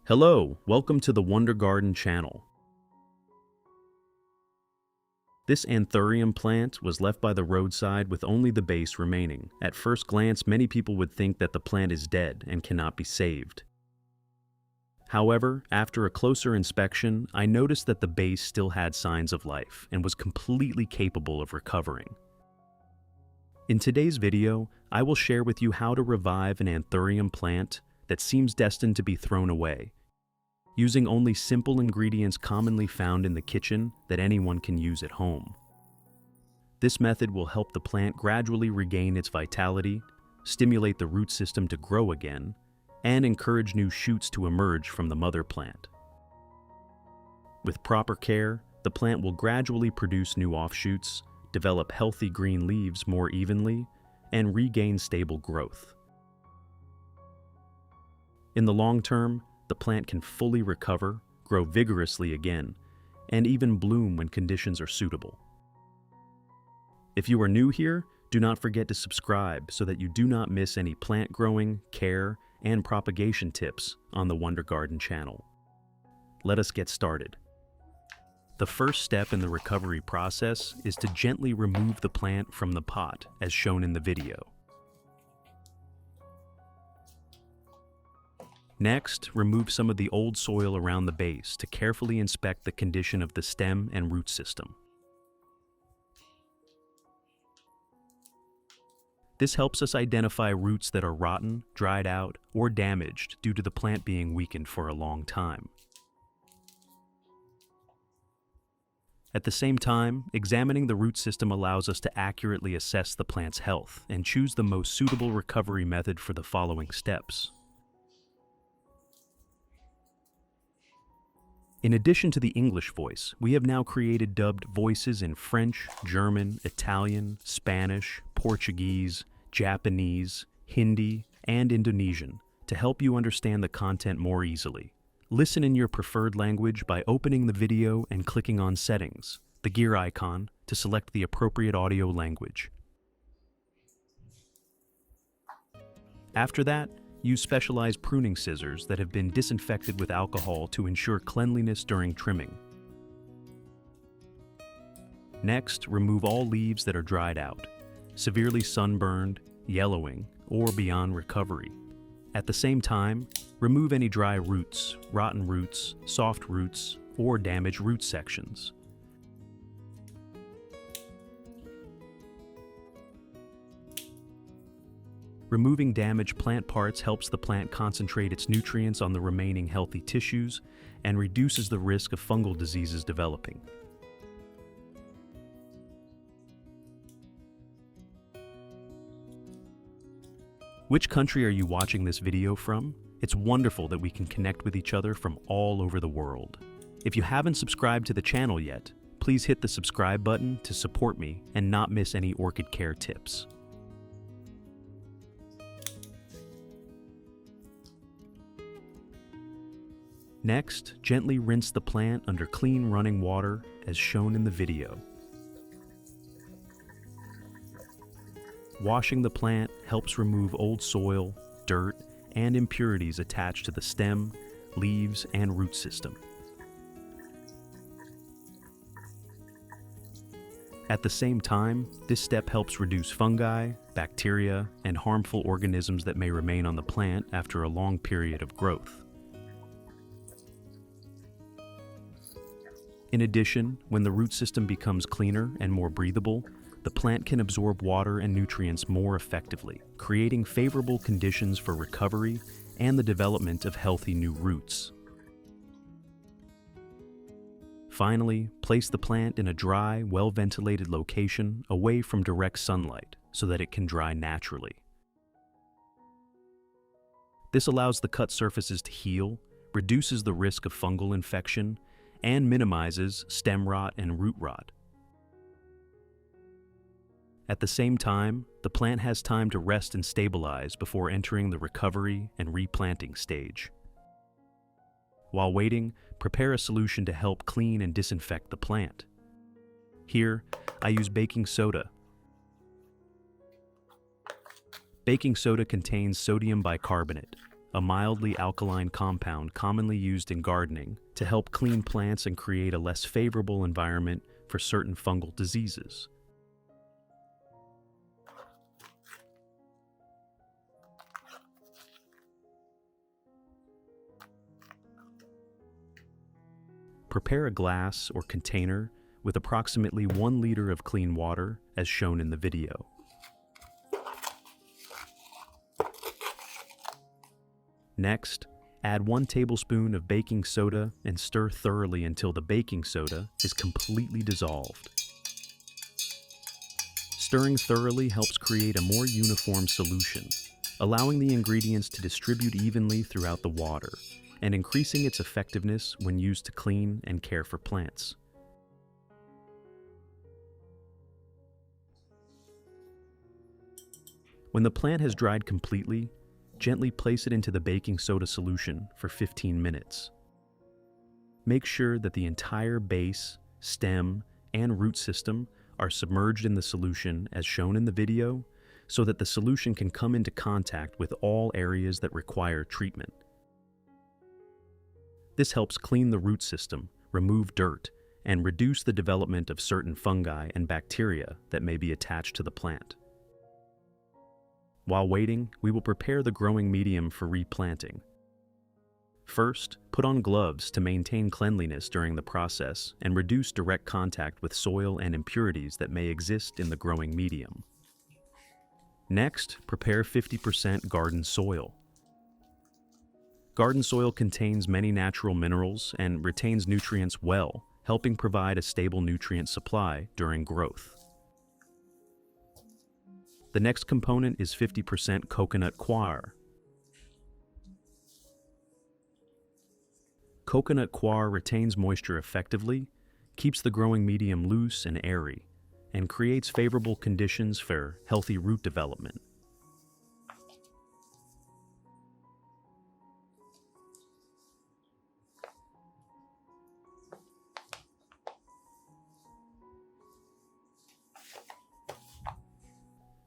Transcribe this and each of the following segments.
Hello, welcome to the Wonder Garden channel. This Anthurium plant was left by the roadside with only the base remaining. At first glance, many people would think that the plant is dead and cannot be saved. However, after a closer inspection, I noticed that the base still had signs of life and was completely capable of recovering. In today's video, I will share with you how to revive an Anthurium plant that seems destined to be thrown away, using only simple ingredients commonly found in the kitchen that anyone can use at home. This method will help the plant gradually regain its vitality, stimulate the root system to grow again, and encourage new shoots to emerge from the mother plant. With proper care, the plant will gradually produce new offshoots, develop healthy green leaves more evenly, and regain stable growth. In the long term, the plant can fully recover, grow vigorously again, and even bloom when conditions are suitable. If you are new here, do not forget to subscribe so that you do not miss any plant growing, care, and propagation tips on the Wonder Garden channel. Let us get started. The first step in the recovery process is to gently remove the plant from the pot, as shown in the video. Next, remove some of the old soil around the base to carefully inspect the condition of the stem and root system. This helps us identify roots that are rotten, dried out, or damaged due to the plant being weakened for a long time. At the same time, examining the root system allows us to accurately assess the plant's health and choose the most suitable recovery method for the following steps. In addition to the English voice, we have now created dubbed voices in French, German, Italian, Spanish, Portuguese, Japanese, Hindi, and Indonesian to help you understand the content more easily. Listen in your preferred language by opening the video and clicking on Settings, the gear icon, to select the appropriate audio language. After that, use specialized pruning scissors that have been disinfected with alcohol to ensure cleanliness during trimming. Next, remove all leaves that are dried out, severely sunburned, yellowing, or beyond recovery. At the same time, remove any dry roots, rotten roots, soft roots, or damaged root sections. Removing damaged plant parts helps the plant concentrate its nutrients on the remaining healthy tissues and reduces the risk of fungal diseases developing. Which country are you watching this video from? It's wonderful that we can connect with each other from all over the world. If you haven't subscribed to the channel yet, please hit the subscribe button to support me and not miss any orchid care tips. Next, gently rinse the plant under clean running water as shown in the video. Washing the plant helps remove old soil, dirt, and impurities attached to the stem, leaves, and root system. At the same time, this step helps reduce fungi, bacteria, and harmful organisms that may remain on the plant after a long period of growth. In addition, when the root system becomes cleaner and more breathable, the plant can absorb water and nutrients more effectively, creating favorable conditions for recovery and the development of healthy new roots. Finally, place the plant in a dry, well-ventilated location away from direct sunlight so that it can dry naturally. This allows the cut surfaces to heal, reduces the risk of fungal infection, and minimizes stem rot and root rot. At the same time, the plant has time to rest and stabilize before entering the recovery and replanting stage. While waiting, prepare a solution to help clean and disinfect the plant. Here, I use baking soda. Baking soda contains sodium bicarbonate, a mildly alkaline compound commonly used in gardening to help clean plants and create a less favorable environment for certain fungal diseases. Prepare a glass or container with approximately 1 liter of clean water, as shown in the video. Next, add 1 tablespoon of baking soda and stir thoroughly until the baking soda is completely dissolved. Stirring thoroughly helps create a more uniform solution, allowing the ingredients to distribute evenly throughout the water and increasing its effectiveness when used to clean and care for plants. When the plant has dried completely, gently place it into the baking soda solution for 15 minutes. Make sure that the entire base, stem, and root system are submerged in the solution as shown in the video, so that the solution can come into contact with all areas that require treatment. This helps clean the root system, remove dirt, and reduce the development of certain fungi and bacteria that may be attached to the plant. While waiting, we will prepare the growing medium for replanting. First, put on gloves to maintain cleanliness during the process and reduce direct contact with soil and impurities that may exist in the growing medium. Next, prepare 50% garden soil. Garden soil contains many natural minerals and retains nutrients well, helping provide a stable nutrient supply during growth. The next component is 50% coconut coir. Coconut coir retains moisture effectively, keeps the growing medium loose and airy, and creates favorable conditions for healthy root development.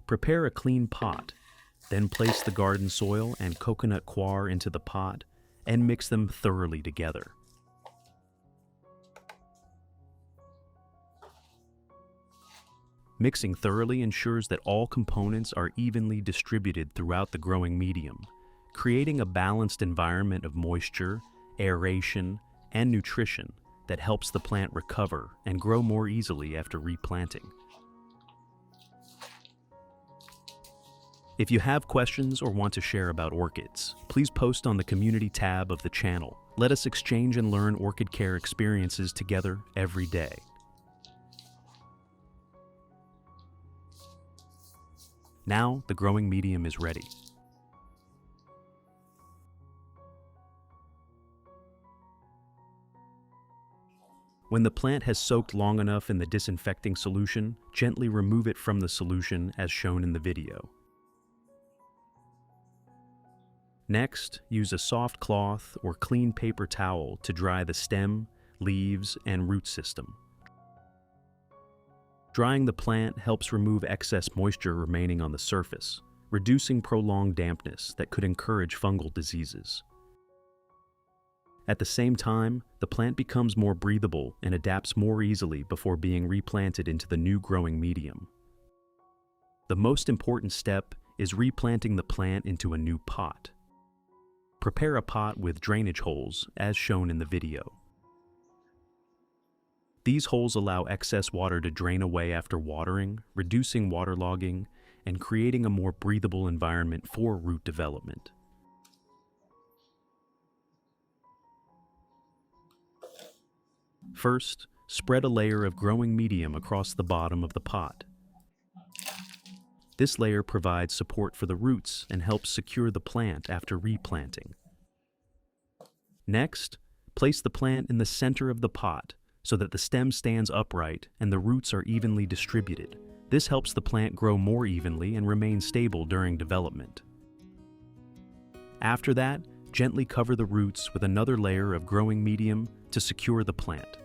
Prepare a clean pot, then place the garden soil and coconut coir into the pot and mix them thoroughly together. Mixing thoroughly ensures that all components are evenly distributed throughout the growing medium, creating a balanced environment of moisture, aeration, and nutrition that helps the plant recover and grow more easily after replanting. If you have questions or want to share about orchids, please post on the community tab of the channel. Let us exchange and learn orchid care experiences together every day. Now the growing medium is ready. When the plant has soaked long enough in the disinfecting solution, gently remove it from the solution as shown in the video. Next, use a soft cloth or clean paper towel to dry the stem, leaves, and root system. Drying the plant helps remove excess moisture remaining on the surface, reducing prolonged dampness that could encourage fungal diseases. At the same time, the plant becomes more breathable and adapts more easily before being replanted into the new growing medium. The most important step is replanting the plant into a new pot. Prepare a pot with drainage holes, as shown in the video. These holes allow excess water to drain away after watering, reducing waterlogging, and creating a more breathable environment for root development. First, spread a layer of growing medium across the bottom of the pot. This layer provides support for the roots and helps secure the plant after replanting. Next, place the plant in the center of the pot so that the stem stands upright and the roots are evenly distributed. This helps the plant grow more evenly and remain stable during development. After that, gently cover the roots with another layer of growing medium to secure the plant.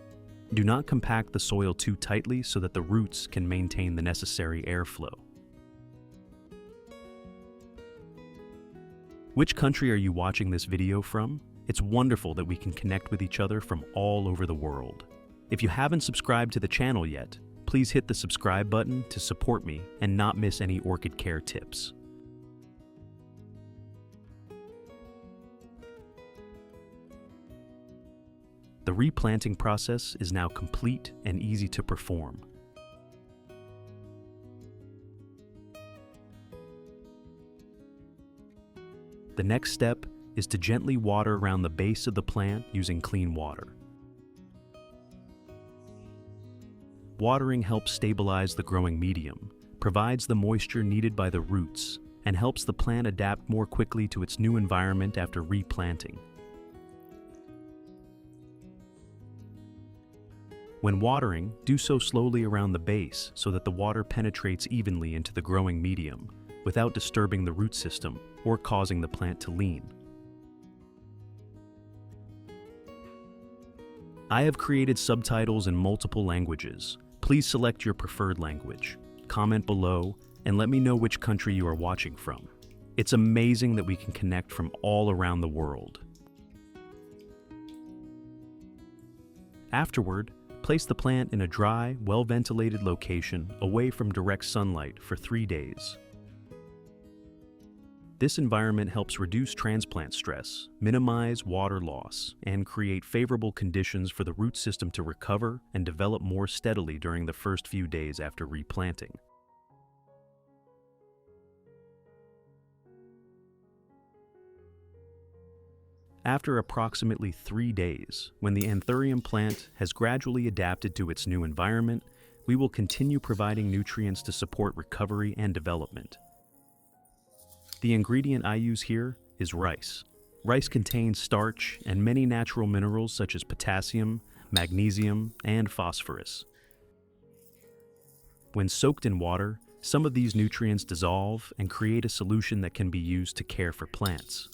Do not compact the soil too tightly so that the roots can maintain the necessary airflow. Which country are you watching this video from? It's wonderful that we can connect with each other from all over the world. If you haven't subscribed to the channel yet, please hit the subscribe button to support me and not miss any orchid care tips. The replanting process is now complete and easy to perform. The next step is to gently water around the base of the plant using clean water. Watering helps stabilize the growing medium, provides the moisture needed by the roots, and helps the plant adapt more quickly to its new environment after replanting. When watering, do so slowly around the base so that the water penetrates evenly into the growing medium, without disturbing the root system or causing the plant to lean. I have created subtitles in multiple languages. Please select your preferred language. Comment below and let me know which country you are watching from. It's amazing that we can connect from all around the world. Afterward, place the plant in a dry, well-ventilated location away from direct sunlight for 3 days. This environment helps reduce transplant stress, minimize water loss, and create favorable conditions for the root system to recover and develop more steadily during the first few days after replanting. After approximately 3 days, when the Anthurium plant has gradually adapted to its new environment, we will continue providing nutrients to support recovery and development. The ingredient I use here is rice. Rice contains starch and many natural minerals such as potassium, magnesium, and phosphorus. When soaked in water, some of these nutrients dissolve and create a solution that can be used to care for plants.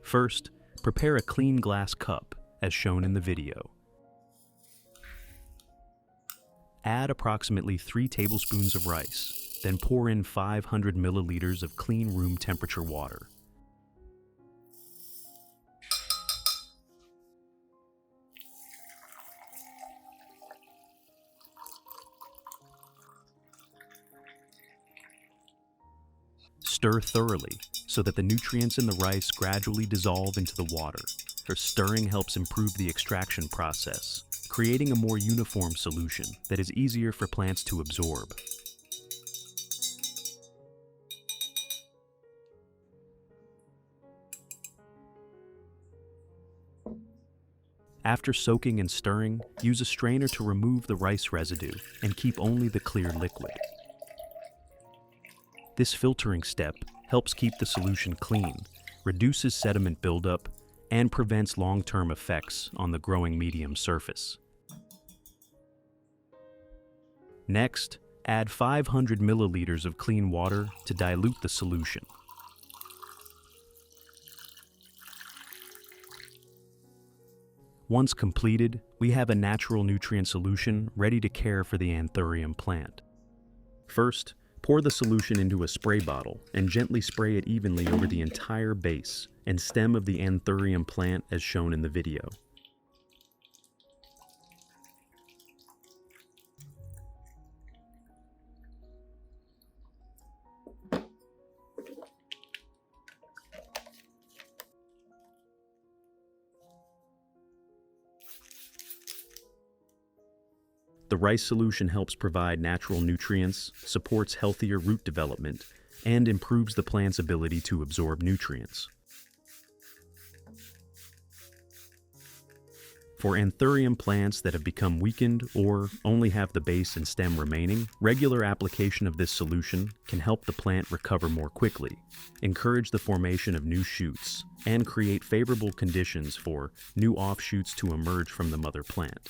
First, prepare a clean glass cup, as shown in the video. Add approximately 3 tablespoons of rice. Then pour in 500 milliliters of clean room temperature water. Stir thoroughly so that the nutrients in the rice gradually dissolve into the water. Stirring helps improve the extraction process, creating a more uniform solution that is easier for plants to absorb. After soaking and stirring, use a strainer to remove the rice residue and keep only the clear liquid. This filtering step helps keep the solution clean, reduces sediment buildup, and prevents long-term effects on the growing medium surface. Next, add 500 milliliters of clean water to dilute the solution. Once completed, we have a natural nutrient solution ready to care for the Anthurium plant. First, pour the solution into a spray bottle and gently spray it evenly over the entire base and stem of the Anthurium plant as shown in the video. The rice solution helps provide natural nutrients, supports healthier root development, and improves the plant's ability to absorb nutrients. For Anthurium plants that have become weakened or only have the base and stem remaining, regular application of this solution can help the plant recover more quickly, encourage the formation of new shoots, and create favorable conditions for new offshoots to emerge from the mother plant.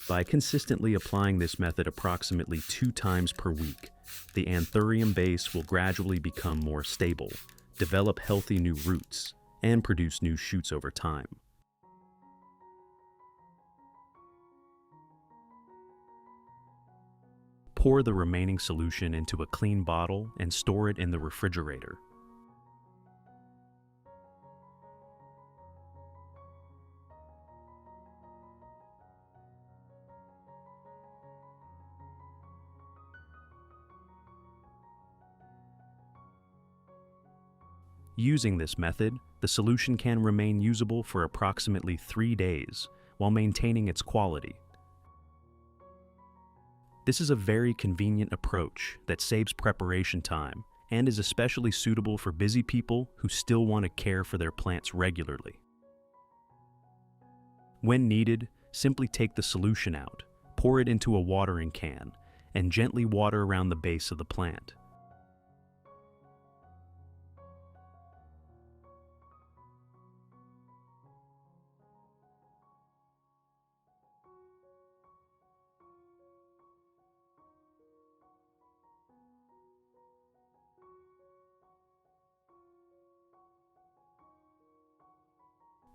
By consistently applying this method approximately 2 times per week, the Anthurium base will gradually become more stable, develop healthy new roots, and produce new shoots over time. Pour the remaining solution into a clean bottle and store it in the refrigerator. Using this method, the solution can remain usable for approximately 3 days while maintaining its quality. This is a very convenient approach that saves preparation time and is especially suitable for busy people who still want to care for their plants regularly. When needed, simply take the solution out, pour it into a watering can, and gently water around the base of the plant.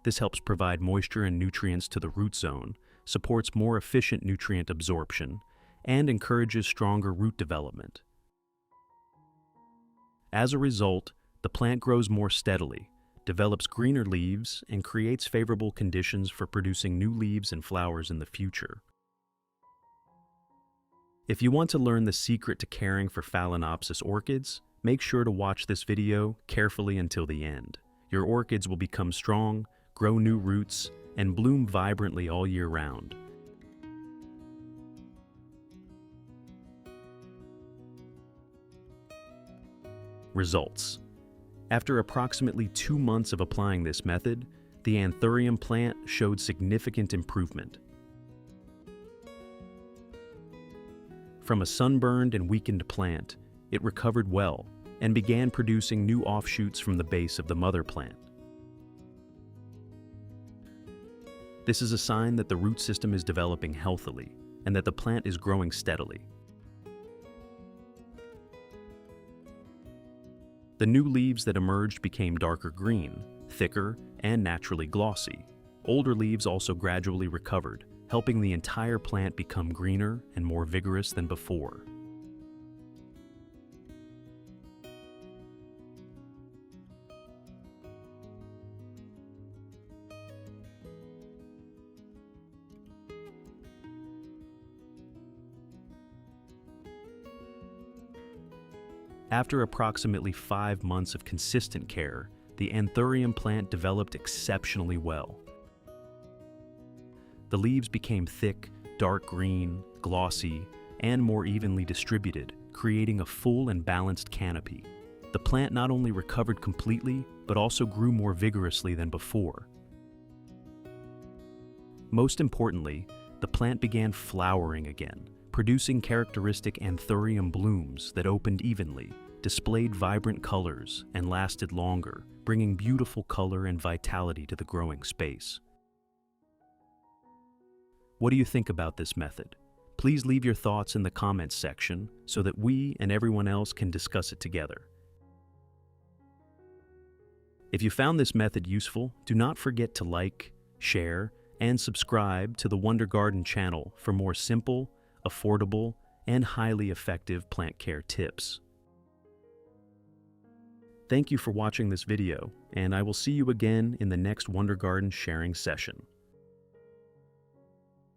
This helps provide moisture and nutrients to the root zone, supports more efficient nutrient absorption, and encourages stronger root development. As a result, the plant grows more steadily, develops greener leaves, and creates favorable conditions for producing new leaves and flowers in the future. If you want to learn the secret to caring for Phalaenopsis orchids, make sure to watch this video carefully until the end. Your orchids will become strong, grow new roots, and bloom vibrantly all year round. Results. After approximately 2 months of applying this method, the Anthurium plant showed significant improvement. From a sunburned and weakened plant, it recovered well and began producing new offshoots from the base of the mother plant. This is a sign that the root system is developing healthily and that the plant is growing steadily. The new leaves that emerged became darker green, thicker, and naturally glossy. Older leaves also gradually recovered, helping the entire plant become greener and more vigorous than before. After approximately 5 months of consistent care, the Anthurium plant developed exceptionally well. The leaves became thick, dark green, glossy, and more evenly distributed, creating a full and balanced canopy. The plant not only recovered completely, but also grew more vigorously than before. Most importantly, the plant began flowering again, producing characteristic Anthurium blooms that opened evenly, displayed vibrant colors, and lasted longer, bringing beautiful color and vitality to the growing space. What do you think about this method? Please leave your thoughts in the comments section so that we and everyone else can discuss it together. If you found this method useful, do not forget to like, share, and subscribe to the Wonder Garden channel for more simple, affordable, and highly effective plant care tips. Thank you for watching this video, and I will see you again in the next Wonder Garden sharing session.